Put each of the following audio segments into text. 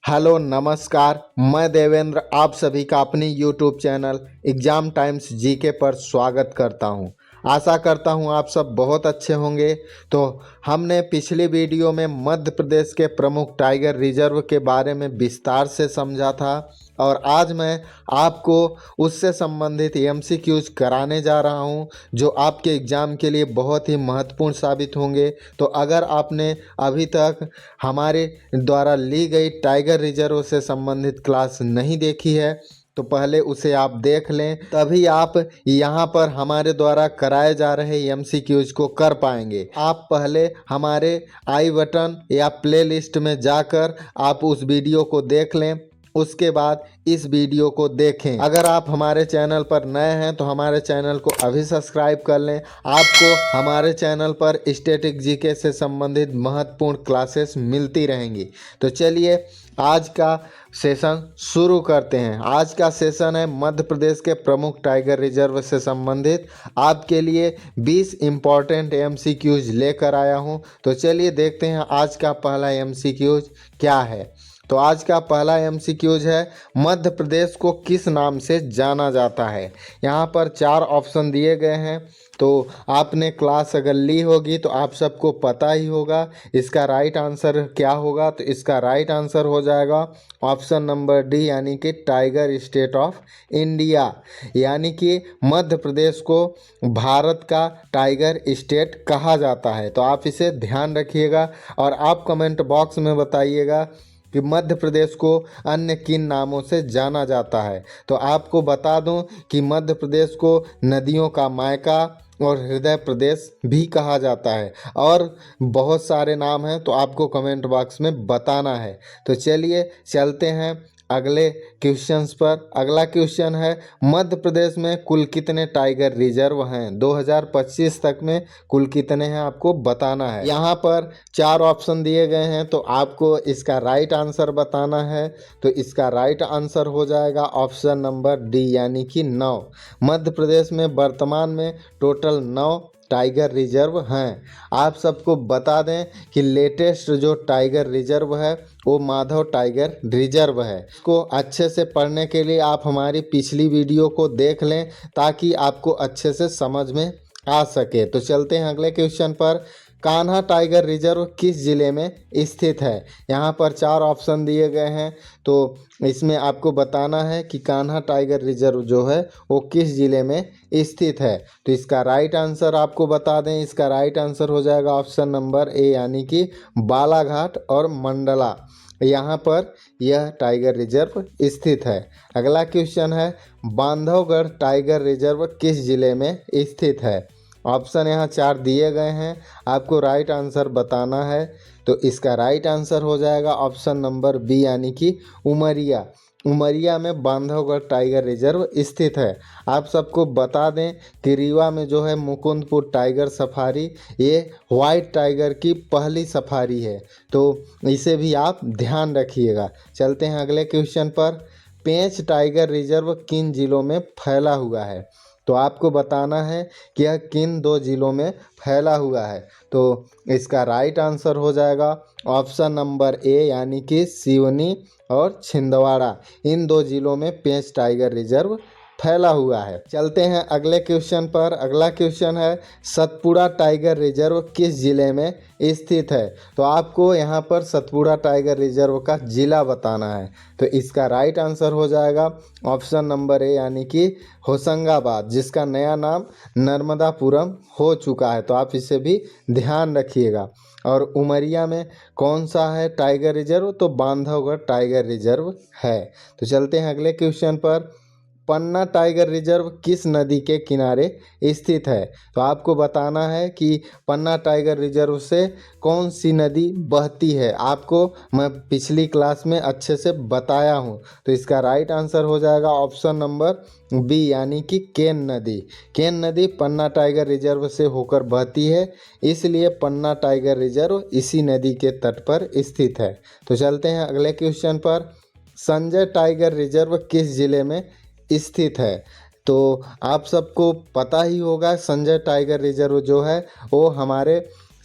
Hello नमस्कार। मैं देवेंद्र आप सभी का अपनी YouTube channel exam times GK पर स्वागत करता हूं। आशा करता हूं आप सब बहुत अच्छे होंगे। तो हमने पिछली वीडियो में मध्य प्रदेश के प्रमुख टाइगर रिजर्व के बारे में विस्तार से समझा था और आज मैं आपको उससे संबंधित एमसीक्यूज कराने जा रहा हूं जो आपके एग्ज़ाम के लिए बहुत ही महत्वपूर्ण साबित होंगे। तो अगर आपने अभी तक हमारे द्वारा ली गई टाइगर रिजर्व से संबंधित क्लास नहीं देखी है तो पहले उसे आप देख लें, तभी आप यहाँ पर हमारे द्वारा कराए जा रहे एमसीक्यूज को कर पाएंगे। आप पहले हमारे आई बटन या प्लेलिस्ट में जाकर आप उस वीडियो को देख लें, उसके बाद इस वीडियो को देखें। अगर आप हमारे चैनल पर नए हैं तो हमारे चैनल को अभी सब्सक्राइब कर लें। आपको हमारे चैनल पर स्टैटिक जीके से संबंधित महत्वपूर्ण क्लासेस मिलती रहेंगी। तो चलिए आज का सेशन शुरू करते हैं। आज का सेशन है मध्य प्रदेश के प्रमुख टाइगर रिजर्व से संबंधित आपके लिए 20 इम्पॉर्टेंट एमसीक्यूज लेकर आया हूं। तो चलिए देखते हैं आज का पहला एमसीक्यूज क्या है। तो आज का पहला एमसीक्यूज है मध्य प्रदेश को किस नाम से जाना जाता है। यहाँ पर 4 ऑप्शन दिए गए हैं। तो आपने क्लास अगर ली होगी तो आप सबको पता ही होगा इसका राइट आंसर क्या होगा। तो इसका राइट आंसर हो जाएगा ऑप्शन नंबर डी, यानी कि टाइगर स्टेट ऑफ इंडिया। यानी कि मध्य प्रदेश को भारत का टाइगर स्टेट कहा जाता है। तो आप इसे ध्यान रखिएगा और आप कमेंट बॉक्स में बताइएगा कि मध्य प्रदेश को अन्य किन नामों से जाना जाता है। तो आपको बता दूं कि मध्य प्रदेश को नदियों का मायका और हृदय प्रदेश भी कहा जाता है और बहुत सारे नाम हैं। तो आपको कमेंट बॉक्स में बताना है। तो चलिए चलते हैं अगले क्वेश्चंस पर। अगला क्वेश्चन है मध्य प्रदेश में कुल कितने टाइगर रिजर्व हैं। 2025 तक में कुल कितने हैं आपको बताना है। यहाँ पर 4 ऑप्शन दिए गए हैं तो आपको इसका राइट आंसर बताना है। तो इसका राइट आंसर हो जाएगा ऑप्शन नंबर डी, यानी कि 9। मध्य प्रदेश में वर्तमान में टोटल 9 टाइगर रिजर्व हैं। आप सबको बता दें कि लेटेस्ट जो टाइगर रिजर्व है वो माधव टाइगर रिजर्व है। इसको अच्छे से पढ़ने के लिए आप हमारी पिछली वीडियो को देख लें ताकि आपको अच्छे से समझ में आ सके। तो चलते हैं अगले क्वेश्चन पर। कान्हा टाइगर रिजर्व किस जिले में स्थित है। यहाँ पर 4 ऑप्शन दिए गए हैं तो इसमें आपको बताना है कि कान्हा टाइगर रिजर्व जो है वो किस जिले में स्थित है। तो इसका राइट आंसर आपको बता दें, इसका राइट आंसर हो जाएगा ऑप्शन नंबर ए, यानी कि बालाघाट और मंडला, यहाँ पर यह टाइगर रिजर्व स्थित है। अगला क्वेश्चन है बांधवगढ़ टाइगर रिजर्व किस जिले में स्थित है। ऑप्शन यहाँ 4 दिए गए हैं, आपको राइट आंसर बताना है। तो इसका राइट आंसर हो जाएगा ऑप्शन नंबर बी, यानी कि उमरिया। उमरिया में बांधवगढ़ टाइगर रिजर्व स्थित है। आप सबको बता दें कि रीवा में जो है मुकुंदपुर टाइगर सफारी, ये वाइट टाइगर की पहली सफारी है। तो इसे भी आप ध्यान रखिएगा। चलते हैं अगले क्वेश्चन पर। पेंच टाइगर रिजर्व किन जिलों में फैला हुआ है। तो आपको बताना है कि यह किन 2 जिलों में फैला हुआ है। तो इसका राइट आंसर हो जाएगा ऑप्शन नंबर ए, यानी कि सिवनी और छिंदवाड़ा, इन 2 जिलों में पेंच टाइगर रिजर्व फैला हुआ है। चलते हैं अगले क्वेश्चन पर। अगला क्वेश्चन है सतपुड़ा टाइगर रिजर्व किस जिले में स्थित है। तो आपको यहाँ पर सतपुड़ा टाइगर रिजर्व का जिला बताना है। तो इसका राइट आंसर हो जाएगा ऑप्शन नंबर ए, यानी कि होशंगाबाद, जिसका नया नाम नर्मदापुरम हो चुका है। तो आप इसे भी ध्यान रखिएगा। और उमरिया में कौन सा है टाइगर रिजर्व, तो बांधवगढ़ टाइगर रिजर्व है। तो चलते हैं अगले क्वेश्चन पर। पन्ना टाइगर रिजर्व किस नदी के किनारे स्थित है। तो आपको बताना है कि पन्ना टाइगर रिजर्व से कौन सी नदी बहती है। आपको मैं पिछली क्लास में अच्छे से बताया हूँ। तो इसका राइट आंसर हो जाएगा ऑप्शन नंबर बी, यानी कि केन नदी। केन नदी पन्ना टाइगर रिजर्व से होकर बहती है, इसलिए पन्ना टाइगर रिजर्व इसी नदी के तट पर स्थित है। तो चलते हैं अगले क्वेश्चन पर। संजय टाइगर रिजर्व किस जिले में स्थित है। तो आप सबको पता ही होगा संजय टाइगर रिजर्व जो है वो हमारे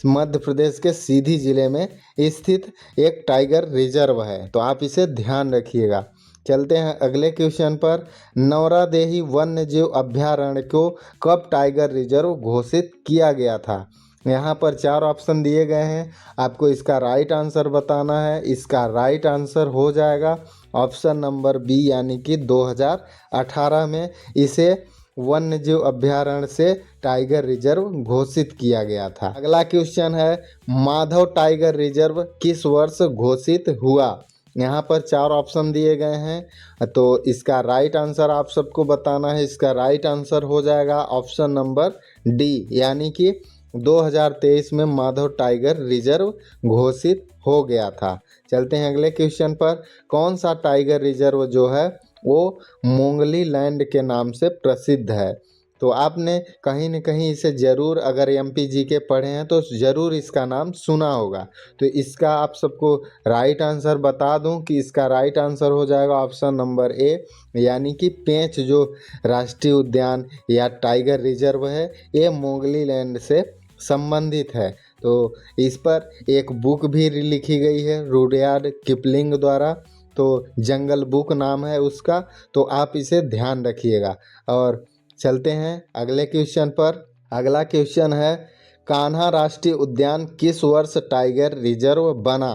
मध्य प्रदेश के सीधी जिले में स्थित एक टाइगर रिजर्व है, तो आप इसे ध्यान रखिएगा। चलते हैं अगले क्वेश्चन पर। नौरादेही वन्य जीव अभयारण्य को कब टाइगर रिजर्व घोषित किया गया था? यहाँ पर 4 ऑप्शन दिए गए हैं, आपको इसका राइट आंसर बताना है। इसका राइट आंसर हो जाएगा ऑप्शन नंबर बी, यानी कि 2018 में इसे वन्य जीव अभयारण्य से टाइगर रिजर्व घोषित किया गया था। अगला क्वेश्चन है, माधव टाइगर रिजर्व किस वर्ष घोषित हुआ? यहाँ पर 4 ऑप्शन दिए गए हैं, तो इसका राइट आंसर आप सबको बताना है। इसका राइट आंसर हो जाएगा ऑप्शन नंबर डी, यानी कि 2023 में माधव टाइगर रिजर्व घोषित हो गया था। चलते हैं अगले क्वेश्चन पर। कौन सा टाइगर रिजर्व जो है वो मोंगली लैंड के नाम से प्रसिद्ध है? तो आपने कहीं न कहीं इसे ज़रूर, अगर एमपीजी के पढ़े हैं तो ज़रूर इसका नाम सुना होगा। तो इसका आप सबको राइट आंसर बता दूं कि इसका राइट आंसर हो जाएगा ऑप्शन नंबर ए, यानी कि पेंच जो राष्ट्रीय उद्यान या टाइगर रिजर्व है ये मोंगली लैंड से संबंधित है। तो इस पर एक बुक भी लिखी गई है रुडयार्ड किपलिंग द्वारा, तो जंगल बुक नाम है उसका, तो आप इसे ध्यान रखिएगा। और चलते हैं अगले क्वेश्चन पर। अगला क्वेश्चन है, कान्हा राष्ट्रीय उद्यान किस वर्ष टाइगर रिजर्व बना?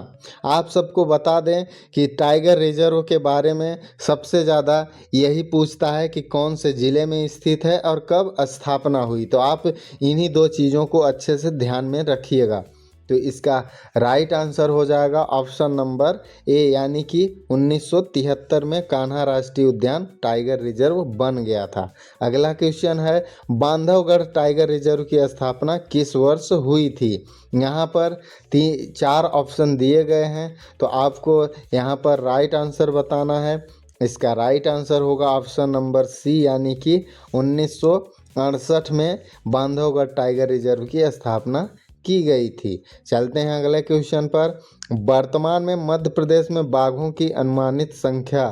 आप सबको बता दें कि टाइगर रिजर्व के बारे में सबसे ज़्यादा यही पूछता है कि कौन से ज़िले में स्थित है और कब स्थापना हुई, तो आप इन्हीं 2 चीज़ों को अच्छे से ध्यान में रखिएगा। तो इसका राइट आंसर हो जाएगा ऑप्शन नंबर ए, यानी कि 1973 में कान्हा राष्ट्रीय उद्यान टाइगर रिजर्व बन गया था। अगला क्वेश्चन है, बांधवगढ़ टाइगर रिजर्व की स्थापना किस वर्ष हुई थी? यहाँ पर 4 ऑप्शन दिए गए हैं, तो आपको यहाँ पर राइट आंसर बताना है। इसका राइट आंसर होगा ऑप्शन नंबर सी, यानी कि 1968 में बांधवगढ़ टाइगर रिजर्व की स्थापना की गई थी। चलते हैं अगले क्वेश्चन पर। वर्तमान में मध्य प्रदेश में बाघों की अनुमानित संख्या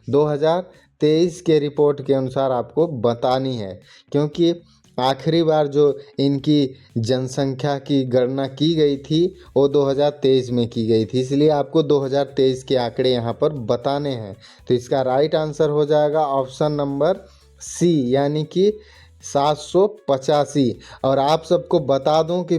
2023 के रिपोर्ट के अनुसार आपको बतानी है, क्योंकि आखिरी बार जो इनकी जनसंख्या की गणना की गई थी वो 2023 में की गई थी, इसलिए आपको 2023 के आंकड़े यहाँ पर बताने हैं। तो इसका राइट आंसर हो जाएगा ऑप्शन नंबर सी, यानी कि 785। और आप सबको बता दूं कि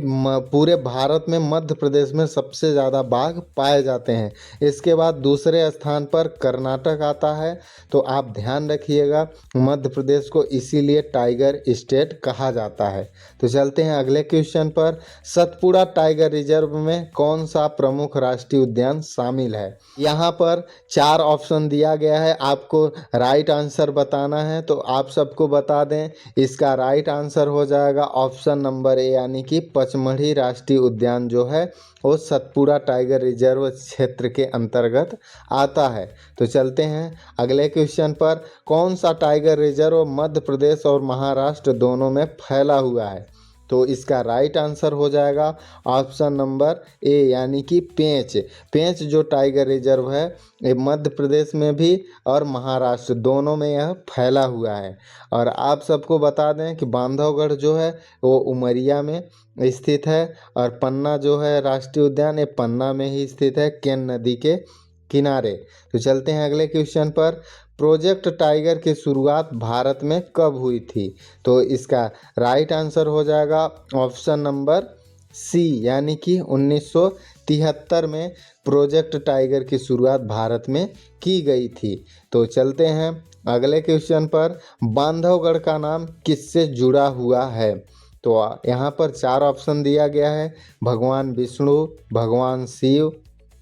पूरे भारत में मध्य प्रदेश में सबसे ज़्यादा बाघ पाए जाते हैं। इसके बाद दूसरे स्थान पर कर्नाटक आता है, तो आप ध्यान रखिएगा मध्य प्रदेश को इसीलिए टाइगर स्टेट कहा जाता है। तो चलते हैं अगले क्वेश्चन पर। सतपुड़ा टाइगर रिजर्व में कौन सा प्रमुख राष्ट्रीय उद्यान शामिल है? यहाँ पर 4 ऑप्शन दिया गया है, आपको राइट आंसर बताना है। तो आप सबको बता दें, इसका राइट आंसर हो जाएगा ऑप्शन नंबर ए, यानी कि पचमढ़ी राष्ट्रीय उद्यान जो है वो सतपुड़ा टाइगर रिजर्व क्षेत्र के अंतर्गत आता है। तो चलते हैं अगले क्वेश्चन पर। कौन सा टाइगर रिजर्व मध्य प्रदेश और महाराष्ट्र दोनों में फैला हुआ है? तो इसका राइट आंसर हो जाएगा ऑप्शन नंबर ए, यानी कि पेंच। पेंच जो टाइगर रिजर्व है ये मध्य प्रदेश में भी और महाराष्ट्र दोनों में यह फैला हुआ है। और आप सबको बता दें कि बांधवगढ़ जो है वो उमरिया में स्थित है, और पन्ना जो है राष्ट्रीय उद्यान ये पन्ना में ही स्थित है, केन नदी के किनारे। तो चलते हैं अगले क्वेश्चन पर। प्रोजेक्ट टाइगर की शुरुआत भारत में कब हुई थी? तो इसका राइट आंसर हो जाएगा ऑप्शन नंबर सी, यानी कि 1973 में प्रोजेक्ट टाइगर की शुरुआत भारत में की गई थी। तो चलते हैं अगले क्वेश्चन पर। बांधवगढ़ का नाम किससे जुड़ा हुआ है? तो यहाँ पर 4 ऑप्शन दिया गया है, भगवान विष्णु, भगवान शिव,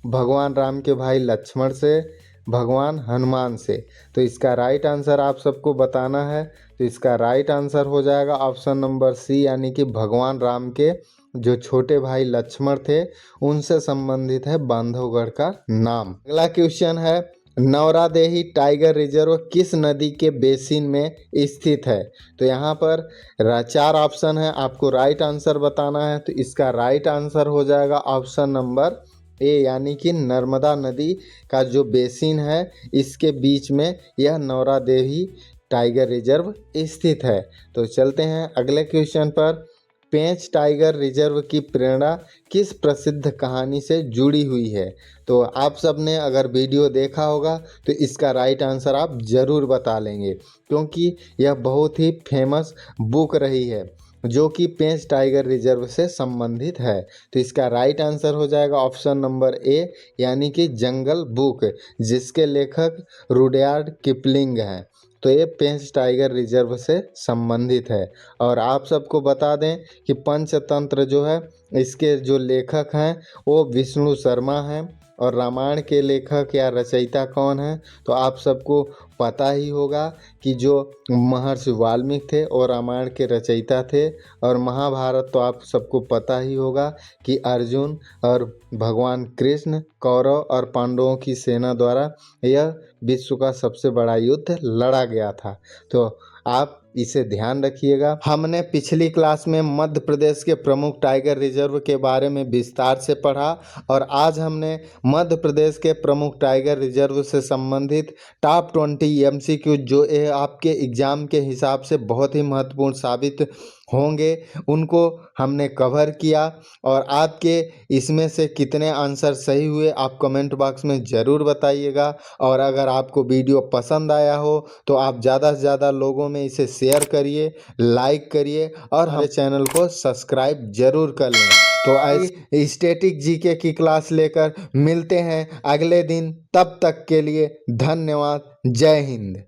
भगवान राम के भाई लक्ष्मण से, भगवान हनुमान से। तो इसका राइट आंसर आप सबको बताना है। तो इसका राइट आंसर हो जाएगा ऑप्शन नंबर सी, यानी कि भगवान राम के जो छोटे भाई लक्ष्मण थे उनसे संबंधित है बांधवगढ़ का नाम। अगला क्वेश्चन है, नौरादेही टाइगर रिजर्व किस नदी के बेसिन में स्थित है? तो यहाँ पर 4 ऑप्शन है, आपको राइट आंसर बताना है। तो इसका राइट आंसर हो जाएगा ऑप्शन नंबर ए, यानी कि नर्मदा नदी का जो बेसिन है इसके बीच में यह नौरादेही टाइगर रिजर्व स्थित है। तो चलते हैं अगले क्वेश्चन पर। पेंच टाइगर रिजर्व की प्रेरणा किस प्रसिद्ध कहानी से जुड़ी हुई है? तो आप सब ने अगर वीडियो देखा होगा तो इसका राइट आंसर आप ज़रूर बता लेंगे, क्योंकि यह बहुत ही फेमस बुक रही है जो कि पेंच टाइगर रिजर्व से संबंधित है। तो इसका राइट आंसर हो जाएगा ऑप्शन नंबर ए, यानी कि जंगल बुक, जिसके लेखक रुडयार्ड किपलिंग हैं। तो ये पेंच टाइगर रिजर्व से संबंधित है। और आप सबको बता दें कि पंचतंत्र जो है इसके जो लेखक हैं वो विष्णु शर्मा हैं। और रामायण के लेखक या रचयिता कौन हैं? तो आप सबको पता ही होगा कि जो महर्षि वाल्मीकि थे और रामायण के रचयिता थे। और महाभारत तो आप सबको पता ही होगा कि अर्जुन और भगवान कृष्ण, कौरव और पांडवों की सेना द्वारा यह विश्व का सबसे बड़ा युद्ध लड़ा गया था। तो आप इसे ध्यान रखिएगा। हमने पिछली क्लास में मध्य प्रदेश के प्रमुख टाइगर रिजर्व के बारे में विस्तार से पढ़ा, और आज हमने मध्य प्रदेश के प्रमुख टाइगर रिजर्व से संबंधित टॉप 20 MCQ जो ये आपके एग्ज़ाम के हिसाब से बहुत ही महत्वपूर्ण साबित होंगे उनको हमने कवर किया। और आपके इसमें से कितने आंसर सही हुए आप कमेंट बॉक्स में ज़रूर बताइएगा। और अगर आपको वीडियो पसंद आया हो तो आप ज़्यादा से ज़्यादा लोगों में इसे शेयर करिए, लाइक करिए और हमारे चैनल को सब्सक्राइब जरूर कर लें। तो ऐसे स्टैटिक जीके की क्लास लेकर मिलते हैं अगले दिन। तब तक के लिए धन्यवाद। जय हिंद।